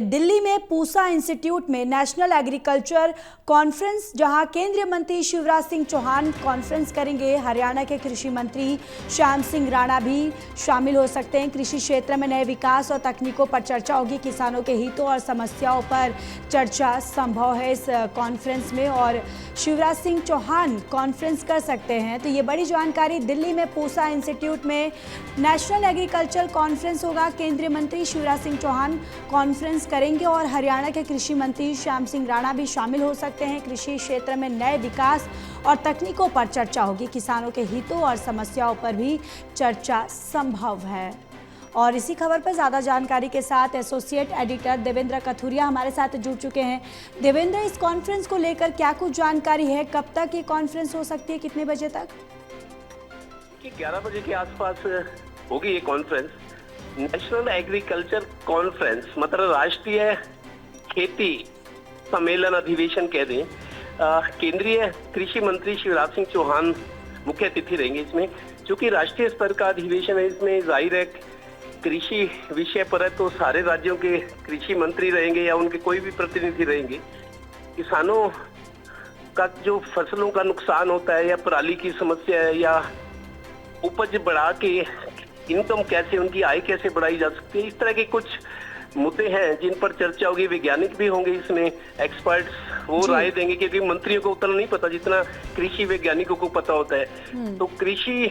दिल्ली में पूसा इंस्टीट्यूट में national agriculture conference, जहां केंद्रीय मंत्री शिवराज सिंह चौहान कॉन्फ्रेंस करेंगे। हरियाणा के कृषि मंत्री श्याम सिंह राणा भी शामिल हो सकते हैं। कृषि क्षेत्र में नए विकास और तकनीकों पर चर्चा होगी। किसानों के हितों और समस्याओं पर चर्चा संभव है इस कॉन्फ्रेंस में, और शिवराज सिंह चौहान कॉन्फ्रेंस कर सकते हैं। तो ये बड़ी जानकारी। दिल्ली में पूसा इंस्टीट्यूट में नेशनल एग्रीकल्चर कॉन्फ्रेंस होगा। केंद्रीय मंत्री शिवराज सिंह चौहान कॉन्फ्रेंस करेंगे और हरियाणा के कृषि मंत्री श्याम सिंह राणा भी शामिल हो सकते हैं। कृषि क्षेत्र में नए विकास और तकनीकों पर चर्चा होगी। किसानों के हितों और समस्याओं पर भी चर्चा संभव है। और इसी खबर पर ज़्यादा जानकारी के साथ एसोसिएट एडिटर देवेंद्र कथुरिया हमारे साथ जुड़ चुके हैं। देवेंद्र, इस कॉन्फ्रेंस को लेकर क्या कुछ जानकारी है? कब तक ये कॉन्फ्रेंस हो सकती है, कितने बजे तक? 11 बजे के आसपास होगी ये कॉन्फ्रेंस। नेशनल एग्रीकल्चर कॉन्फ्रेंस मतलब राष्ट्रीय खेती सम्मेलन अधिवेशन कह दें। केंद्रीय कृषि मंत्री शिवराज सिंह चौहान मुख्य अतिथि रहेंगे इसमें। चूंकि राष्ट्रीय स्तर का अधिवेशन है, इसमें जाहिर है कृषि विषय पर है, तो सारे राज्यों के कृषि मंत्री रहेंगे या उनके कोई भी प्रतिनिधि रहेंगे। किसानों का जो फसलों का नुकसान होता है या पराली की समस्या है या उपज बढ़ा के इनकम कैसे, उनकी आय कैसे बढ़ाई जा सकती है, इस तरह के कुछ मुद्दे हैं जिन पर चर्चा होगी। वैज्ञानिक भी होंगे इसमें, एक्सपर्ट्स वो राय देंगे, क्योंकि मंत्रियों को उतना नहीं पता जितना कृषि वैज्ञानिकों को पता होता है। तो कृषि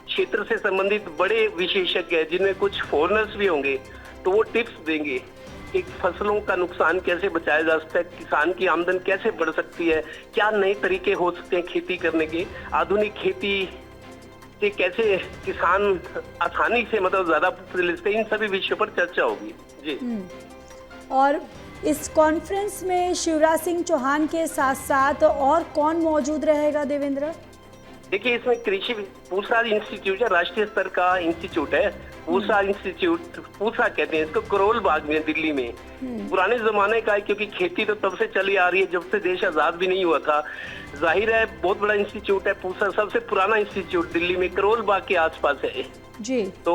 क्षेत्र से संबंधित बड़े विशेषज्ञ हैं जिनमें कुछ फॉरेनर्स भी होंगे, तो वो टिप्स देंगे कि फसलों का नुकसान कैसे बचाया जा सकता है, किसान की आमदन कैसे बढ़ सकती है, क्या नए तरीके हो सकते हैं खेती करने के, आधुनिक खेती से कैसे किसान आसानी से मतलब ज्यादा ले सकते हैं। इन सभी विषयों पर चर्चा होगी जी। और इस कॉन्फ्रेंस में शिवराज सिंह चौहान के साथ साथ और कौन मौजूद रहेगा देवेंद्र? देखिए, इसमें कृषि पूसा इंस्टीट्यूट है, राष्ट्रीय स्तर का इंस्टीट्यूट है। पूसा इंस्टीट्यूट, पूसा कहते हैं इसको, करोल बाग में दिल्ली में। पुराने जमाने का है, क्योंकि खेती तो तब से चली आ रही है जब से देश आजाद भी नहीं हुआ था। जाहिर है बहुत बड़ा इंस्टीट्यूट है पूसा, सबसे पुराना इंस्टीट्यूट दिल्ली में करोल बाग के आसपास है जी। तो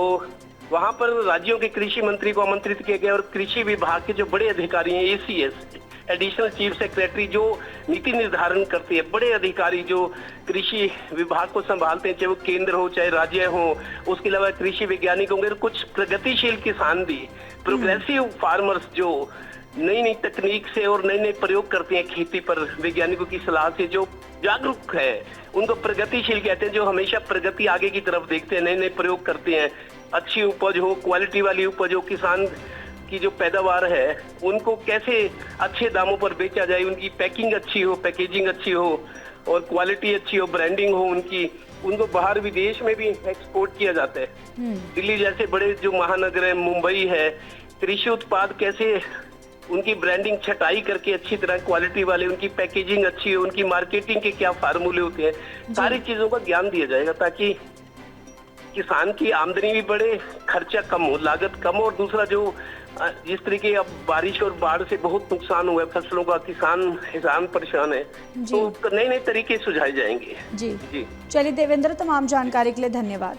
वहाँ पर राज्यों के कृषि मंत्री को आमंत्रित किया गया और कृषि विभाग के जो बड़े अधिकारी हैं, एसीएस एडिशनल चीफ सेक्रेटरी, जो नीति निर्धारण करते हैं, बड़े अधिकारी जो कृषि विभाग को संभालते हैं, चाहे वो केंद्र हो चाहे राज्य हो। उसके अलावा कृषि वैज्ञानिक होंगे, कुछ प्रगतिशील किसान भी, प्रोग्रेसिव फार्मर्स जो नई नई तकनीक से और नए नए प्रयोग करते हैं खेती पर वैज्ञानिकों की सलाह से, जो जागरूक है उनको प्रगतिशील कहते हैं, जो हमेशा प्रगति आगे की तरफ देखते हैं, नए नए प्रयोग करते हैं। अच्छी उपज हो, क्वालिटी वाली उपज हो, किसान की जो पैदावार है उनको कैसे अच्छे दामों पर बेचा जाए, उनकी पैकिंग अच्छी हो, पैकेजिंग अच्छी हो और क्वालिटी अच्छी हो, ब्रांडिंग हो उनकी, उनको बाहर विदेश में भी एक्सपोर्ट किया जाता है। दिल्ली जैसे बड़े जो महानगर है, मुंबई है, कृषि उत्पाद कैसे उनकी ब्रांडिंग छटाई करके अच्छी तरह क्वालिटी वाले, उनकी पैकेजिंग अच्छी हो, उनकी मार्केटिंग के क्या फार्मूले होते हैं, सारी चीजों का ज्ञान दिया जाएगा ताकि किसान की आमदनी भी बढ़े, खर्चा कम हो, लागत कम हो। और दूसरा, जो जिस तरीके अब बारिश और बाढ़ से बहुत नुकसान हुआ है फसलों का, किसान परेशान है, तो नए नए तरीके सुझाए जाएंगे जी। चलिए देवेंद्र, तमाम जानकारी के लिए धन्यवाद।